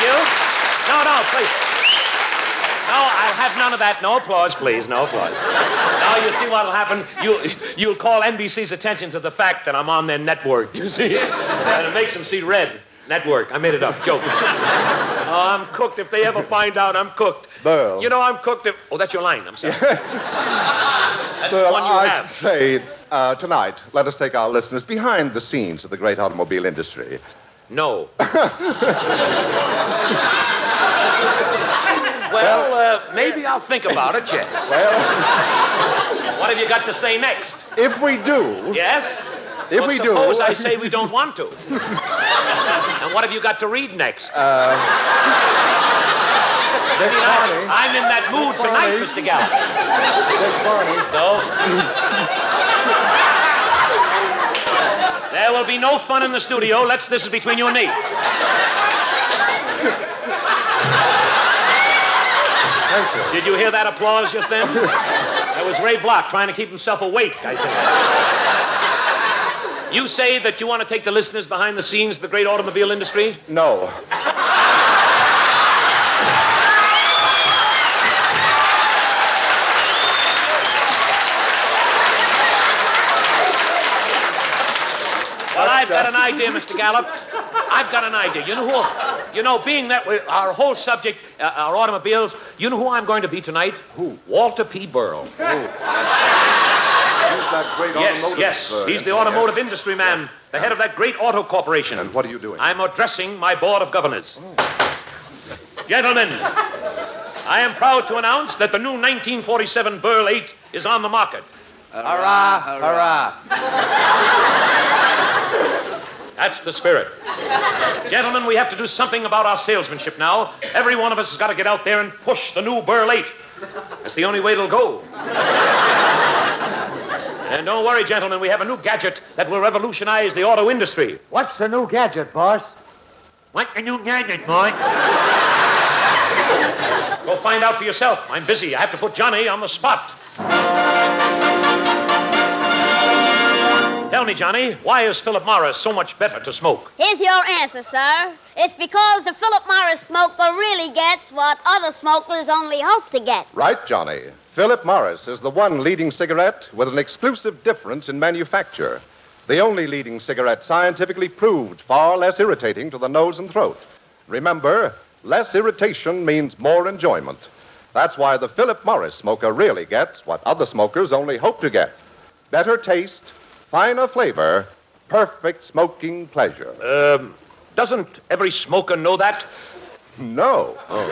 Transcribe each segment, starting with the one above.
you. No, please. No, I'll have none of that. No applause, please. No applause. Now, you see what'll happen? You'll call NBC's attention to the fact that I'm on their network, you see? And it makes them see red. Network. I made it up. Joke. Oh, I'm cooked. If they ever find out, I'm cooked. Burl. You know, I'm cooked if... Oh, that's your line. I'm sorry. That's the Burl, one you have. I'd say tonight, let us take our listeners behind the scenes of the great automobile industry. No. Well, maybe I'll think about it, yes. Well... What have you got to say next? If we do... Yes? If we do... Suppose I say we don't want to. And what have you got to read next? I'm in that mood tonight, Mr. Gallup. Dick Barney. No. There will be no fun in the studio. This is between you and me. Thank you. Did you hear that applause just then? That was Ray Block trying to keep himself awake, I think. You say that you want to take the listeners behind the scenes of the great automobile industry? No. Well, I've got an idea, Mr. Gallup. I've got an idea. You know who? Being that our whole subject, our automobiles, you know who I'm going to be tonight? Who? Walter P. Burl. Who? He's that great automotive... Yes. He's the automotive industry man, the head of that great auto corporation. And what are you doing? I'm addressing my board of governors. Oh. Gentlemen, I am proud to announce that the new 1947 Burl 8 is on the market. Hurrah, hurrah. That's the spirit. Gentlemen, we have to do something about our salesmanship now. Every one of us has got to get out there and push the new Burl 8. That's the only way it'll go. And don't worry, gentlemen, we have a new gadget that will revolutionize the auto industry. What's the new gadget, boss? What's the new gadget, boy? Go find out for yourself. I'm busy. I have to put Johnny on the spot. Tell me, Johnny, why is Philip Morris so much better to smoke? Here's your answer, sir. It's because the Philip Morris smoker really gets what other smokers only hope to get. Right, Johnny. Philip Morris is the one leading cigarette with an exclusive difference in manufacture. The only leading cigarette scientifically proved far less irritating to the nose and throat. Remember, less irritation means more enjoyment. That's why the Philip Morris smoker really gets what other smokers only hope to get. Better taste, finer flavor, perfect smoking pleasure. Doesn't every smoker know that? No. Oh.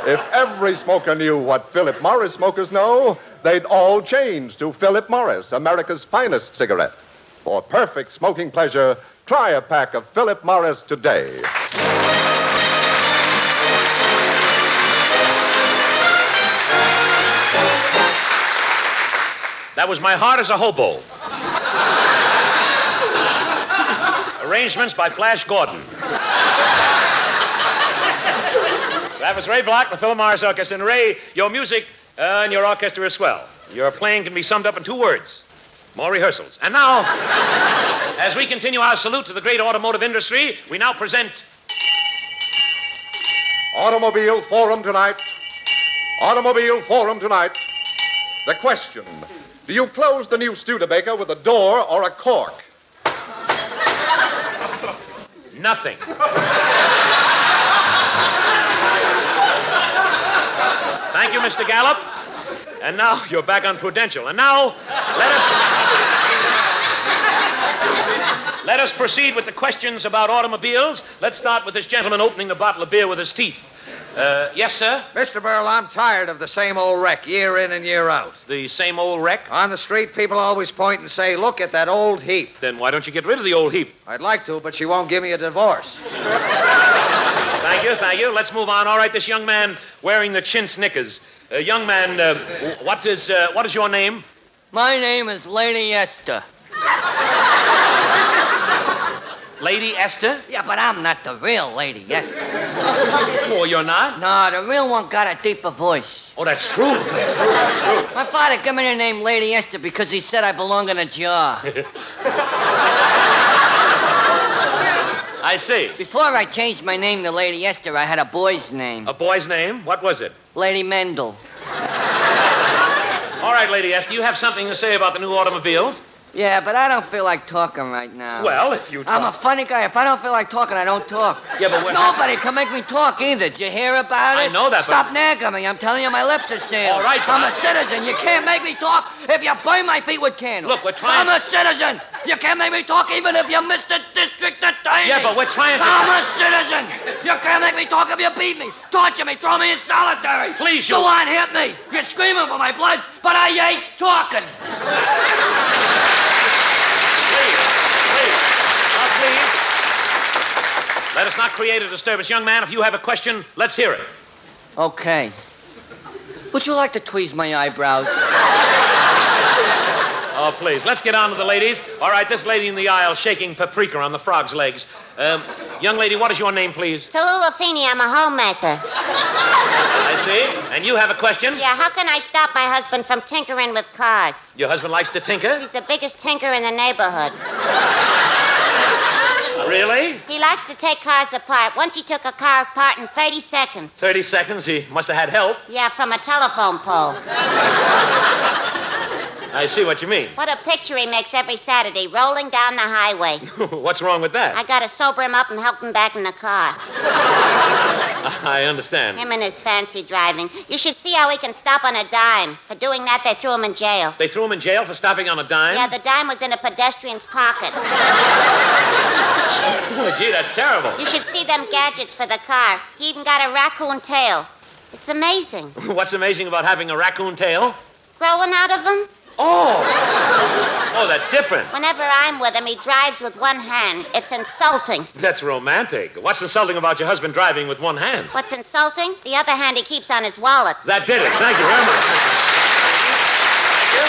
If every smoker knew what Philip Morris smokers know, they'd all change to Philip Morris, America's finest cigarette. For perfect smoking pleasure, try a pack of Philip Morris today. That was My Heart as a Hobo. Arrangements by Flash Gordon. That was Ray Block, the Philip Morris Orchestra. And Ray, your music and your orchestra is swell. Your playing can be summed up in 2 words. More rehearsals. And now, as we continue our salute to the great automotive industry, we now present... Automobile Forum tonight. Automobile Forum tonight. The question, do you close the new Studebaker with a door or a cork? Nothing. Thank you, Mr. Gallup. And now you're back on Prudential. And now, let us proceed with the questions about automobiles. Let's start with this gentleman opening the bottle of beer with his teeth. Yes, sir? Mr. Burl, I'm tired of the same old wreck year in and year out. The same old wreck? On the street, people always point and say, look at that old heap. Then why don't you get rid of the old heap? I'd like to, but she won't give me a divorce. Thank you. Let's move on. All right, this young man wearing the chintz knickers. Young man, what is your name? My name is Lady Esther. Lady Esther? Yeah, but I'm not the real Lady Esther. Oh, you're not? No, the real one got a deeper voice. Oh, that's true. My father gave me the name Lady Esther because he said I belong in a jar. I see. Before I changed my name to Lady Esther, I had a boy's name. A boy's name? What was it? Lady Mendel. All right, Lady S, do you have something to say about the new automobiles? Yeah, but I don't feel like talking right now. Well, if you I'm a funny guy. If I don't feel like talking, I don't talk. Yeah, but nobody can make me talk either. Did you hear about I it? know that, but... Stop nagging me. I'm telling you, my lips are sealed. All right, but I'm a citizen. You can't make me talk if you burn my feet with candles. Look, we're trying... I'm a citizen. You can't make me talk even if you miss the district attorney. Yeah, but we're trying to... I'm a citizen. You can't make me talk if you beat me, torture me, throw me in solitary. Please, you... Go on, hit me. You're screaming for my blood, but I ain't talking. Please. Let us not create a disturbance. Young man, if you have a question, let's hear it. Okay. Would you like to tweeze my eyebrows? Oh, please. Let's get on to the ladies. All right, this lady in the aisle shaking paprika on the frog's legs. Young lady, what is your name, please? Tallulah Feeney, I'm a homemaker. I see. And you have a question? Yeah, how can I stop my husband from tinkering with cars? Your husband likes to tinker? He's the biggest tinker in the neighborhood. Really? He likes to take cars apart. Once he took a car apart in 30 seconds. 30 seconds? He must have had help. Yeah, from a telephone pole. I see what you mean. What a picture he makes every Saturday, rolling down the highway. What's wrong with that? I gotta sober him up and help him back in the car. I understand. Him and his fancy driving. You should see how he can stop on a dime. For doing that, they threw him in jail. They threw him in jail for stopping on a dime? Yeah, the dime was in a pedestrian's pocket. Oh, gee, that's terrible. You should see them gadgets for the car. He even got a raccoon tail. It's amazing. What's amazing about having a raccoon tail? Growing out of him? Oh. Oh, that's different. Whenever I'm with him, he drives with one hand. It's insulting. That's romantic. What's insulting about your husband driving with one hand? What's insulting? The other hand he keeps on his wallet. That did it. Thank you very much. Thank you.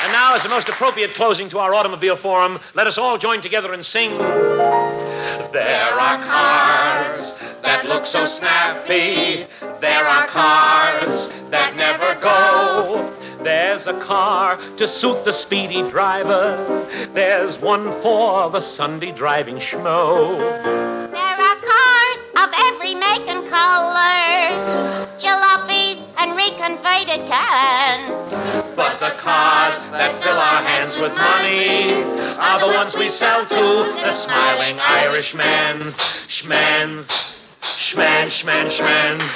And now, as the most appropriate closing to our automobile forum, let us all join together and sing... There are cars that look so snappy. There are cars that never go. There's a car to suit the speedy driver. There's one for the Sunday driving schmo. There are cars of every make and color, jalopies and reconverted cans. But the cars that fill our hands with money are the ones we sell to the smiling Irishmen. Schmans, schman, schman, schmans.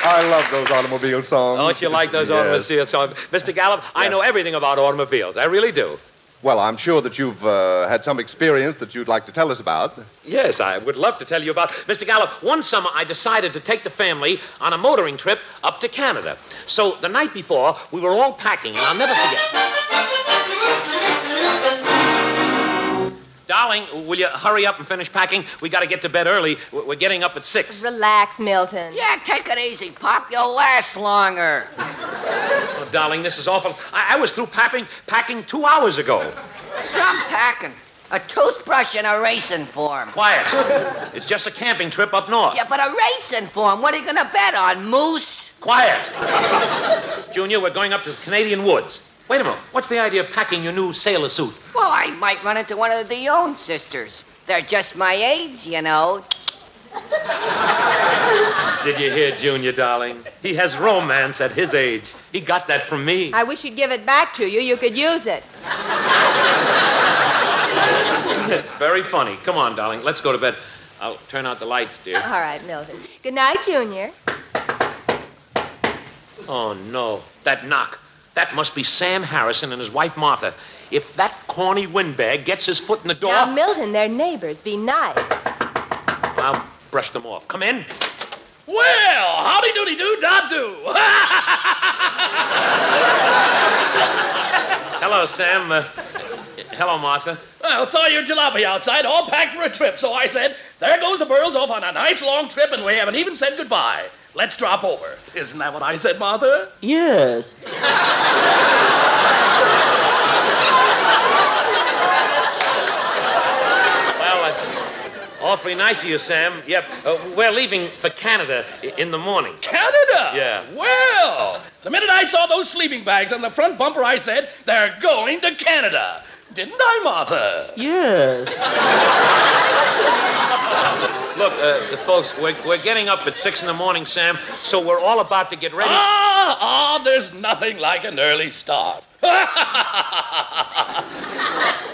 I love those automobile songs. Don't you like those automobile songs? Mr. Gallup, I know everything about automobiles. I really do. Well, I'm sure that you've had some experience that you'd like to tell us about. Yes, I would love to tell you about. Mr. Gallup, one summer I decided to take the family on a motoring trip up to Canada. So the night before, we were all packing, and I'll never forget. Darling, will you hurry up and finish packing? We got to get to bed early. We're getting up at 6. Relax, Milton. Yeah, take it easy, Pop. You'll last longer. Oh, darling, this is awful. I was through packing 2 hours ago. Some packing. A toothbrush and a racing form. Quiet. It's just a camping trip up north. Yeah, but a racing form. What are you going to bet on, Moose? Quiet. Junior, we're going up to the Canadian woods. Wait a minute. What's the idea of packing your new sailor suit? Well, I might run into one of the Own sisters. They're just my age, you know. Did you hear Junior, darling? He has romance at his age. He got that from me. I wish you'd give it back to you. You could use it. It's very funny. Come on, darling. Let's go to bed. I'll turn out the lights, dear. All right, Milton. Good night, Junior. Oh, no. That knock. That must be Sam Harrison and his wife, Martha. If that corny windbag gets his foot in the door... Now, Milton, they're neighbors. Be nice. I'll brush them off. Come in. Well, howdy doody do da do. Hello, Sam. Hello, Martha. Well, saw your jalopy outside, all packed for a trip, so I said, there goes the Burrows off on a nice long trip, and we haven't even said goodbye. Let's drop over. Isn't that what I said, Martha? Yes. Well, it's Awfully nice of you, Sam. Yep. We're leaving for Canada in the morning. Canada? Yeah. Well, the minute I saw those sleeping bags on the front bumper, I said, they're going to Canada. Didn't I, Martha? Yes. Look, folks, we're getting up at 6 in the morning, Sam, so we're all about to get ready. There's nothing like an early start.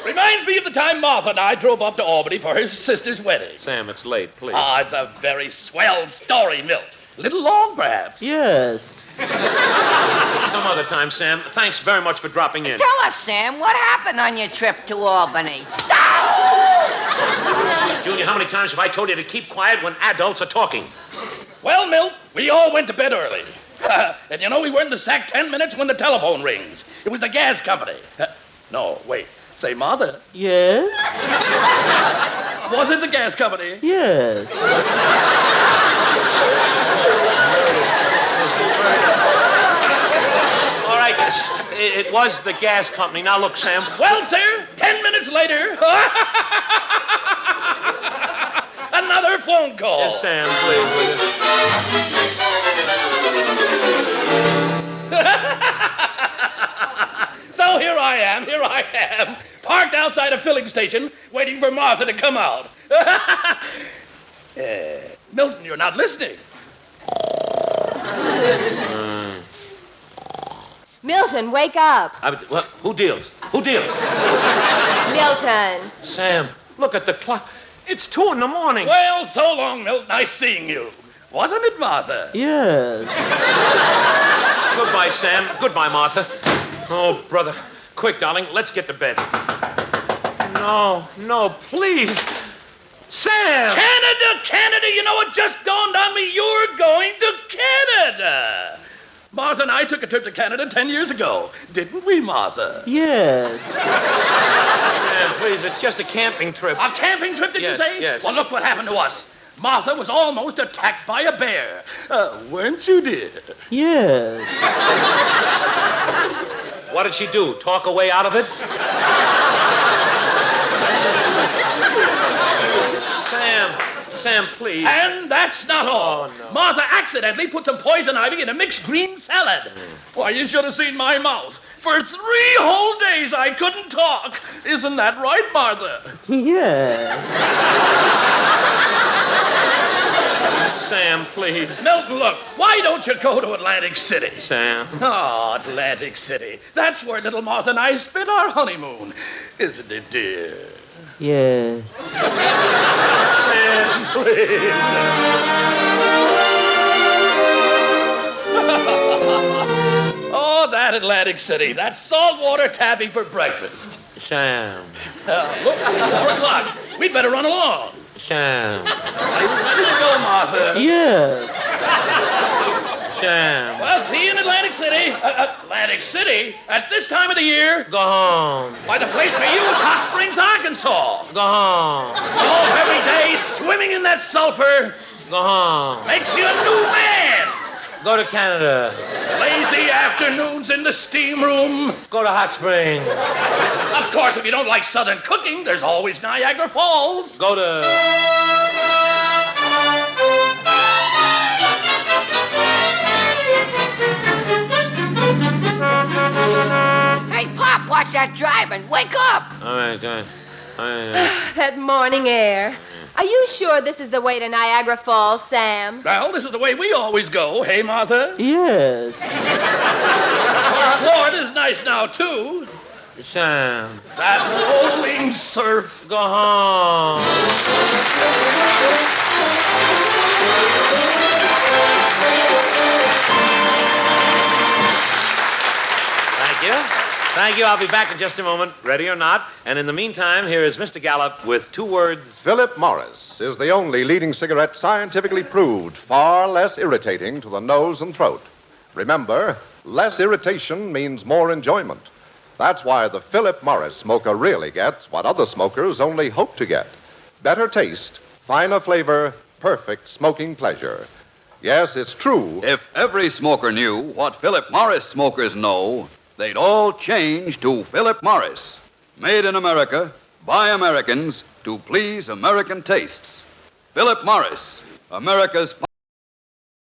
Reminds me of the time Martha and I drove up to Albany for her sister's wedding. Sam, it's late, please. It's a very swell story, Milt. A little long, perhaps. Yes. Some other time, Sam. Thanks very much for dropping in. Tell us, Sam, what happened on your trip to Albany? Junior, how many times have I told you to keep quiet when adults are talking? Well, Milt, we all went to bed early. And you know, we were in the sack 10 minutes when the telephone rings. It was the gas company. No, wait. Say, Martha. Yes. Was it the gas company? Yes. All right, it was the gas company. Now, look, Sam. Well, sir, 10 minutes later. Another phone call. Yes, Sam, please, will you? So here I am, parked outside a filling station, waiting for Martha to come out. Milton, you're not listening. Milton, wake up. Who deals? Who deals? Milton. Sam, look at the clock. It's 2 in the morning. Well, so long, Milt. Nice seeing you. Wasn't it, Martha? Yes. Goodbye, Sam. Goodbye, Martha. Oh, brother. Quick, darling, let's get to bed. No, please. Sam! Canada! You know, it just dawned on me. You're going to Canada. Martha and I took a trip to Canada 10 years ago. Didn't we, Martha? Yes. Sam, please, it's just a camping trip. A camping trip, did you say? Yes. Well, look what happened to us. Martha was almost attacked by a bear. Weren't you, dear? Yes. What did she do? Talk her way out of it? Sam, please. And that's not all. Oh, no. Martha accidentally put some poison ivy in a mixed green salad. Why, you should have seen my mouth. For 3 whole days I couldn't talk. Isn't that right, Martha? Yes. Sam, please. Milton, look, why don't you go to Atlantic City? Sam. Oh, Atlantic City. That's where little Martha and I spent our honeymoon. Isn't it, dear? Yes. Sam, please. Oh, that Atlantic City. That saltwater taffy for breakfast. Sam. Look, 4 o'clock. We'd better run along. Sam. Are you ready to go, Martha? Yes. Sam. Well, see you in Atlantic City. Atlantic City? At this time of the year? Go home. Why, the place for you is Hot Springs, Arkansas. Go home. Oh, every day swimming in that sulfur Go home. makes you a new man. Go to Canada. Lazy afternoons in the steam room. Go to Hot Springs. Of course, if you don't like Southern cooking, there's always Niagara Falls. Go to... Hey, Pop, watch that driving. Wake up. All right, go ahead. That morning air. Are you sure this is the way to Niagara Falls, Sam? Well, this is the way we always go. Hey, Martha? Yes. Florida's nice now, too. Sam. That rolling surf. Go home. Thank you. I'll be back in just a moment, ready or not. And in the meantime, here is Mr. Gallup with 2 words. Philip Morris is the only leading cigarette scientifically proved far less irritating to the nose and throat. Remember, less irritation means more enjoyment. That's why the Philip Morris smoker really gets what other smokers only hope to get. Better taste, finer flavor, perfect smoking pleasure. Yes, it's true. If every smoker knew what Philip Morris smokers know, they'd all change to Philip Morris. Made in America, by Americans, to please American tastes. Philip Morris, America's